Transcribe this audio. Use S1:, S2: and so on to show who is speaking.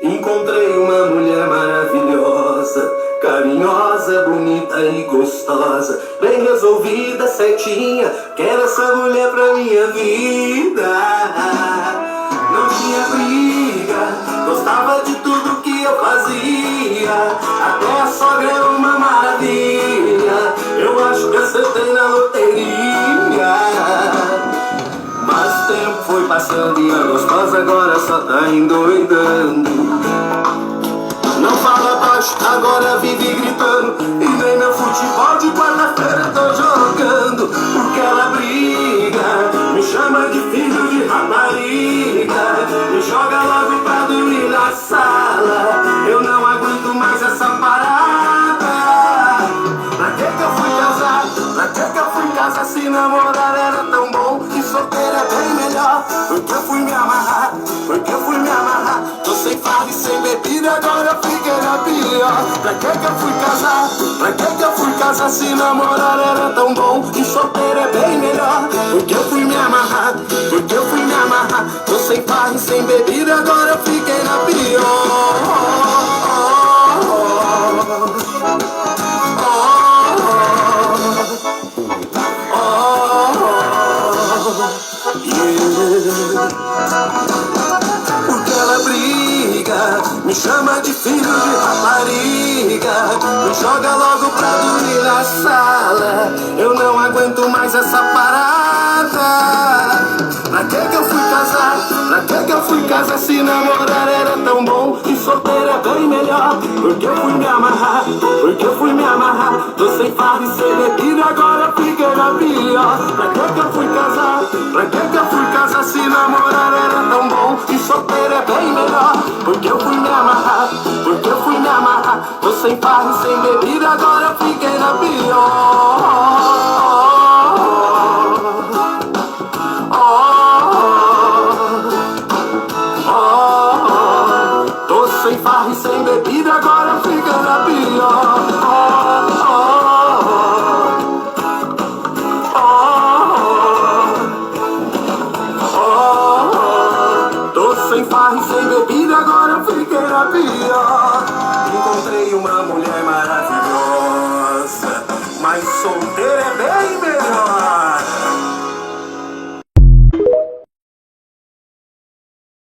S1: Encontrei uma mulher maravilhosa, carinhosa, bonita e gostosa, bem resolvida, certinha. Quero essa mulher pra minha vida. Não tinha briga, gostava de tudo que eu fazia. Até a sogra era uma maravilha. Eu acho que acertei na loteria. Mas o tempo foi passando e a gostosa agora só tá endoidando. Não fala baixo, agora vive gritando. E nem meu futebol de quarta-feira tô jogando. Porque ela briga, me chama de filho de rapariga, me joga logo pra dormir na sala. Eu não aguento mais essa parada. Pra que eu fui casar? Pra que eu fui casar se namorar era tão bom? E solteiro é bem melhor. Porque eu fui me amarrar, porque eu fui me amarrar. Tô sem farra e sem bebida, agora eu fiquei na pior. Pra que eu fui casar? Pra que eu fui casar se namorar era tão bom? E solteiro é bem melhor. Porque eu fui me amarrar, porque eu fui me amarrar. Tô sem farra e sem bebida, agora eu fiquei na pior. Porque ela briga, me chama de filho de rapariga, me joga logo pra dormir na sala. Eu não aguento mais essa parada. Pra que eu fui casar? Pra que eu fui casar se namorar era tão bom? E solteiro é bem melhor. Porque eu fui me amarrar, porque eu fui me amarrar. Tô sem farra e sem bebida, agora eu fiquei na pior. Pra que eu fui casar? Pra que eu fui casar se namorar era tão bom? E solteiro é bem melhor. Porque eu fui me amarrar, porque eu fui me amarrar. Tô sem farra e sem bebida.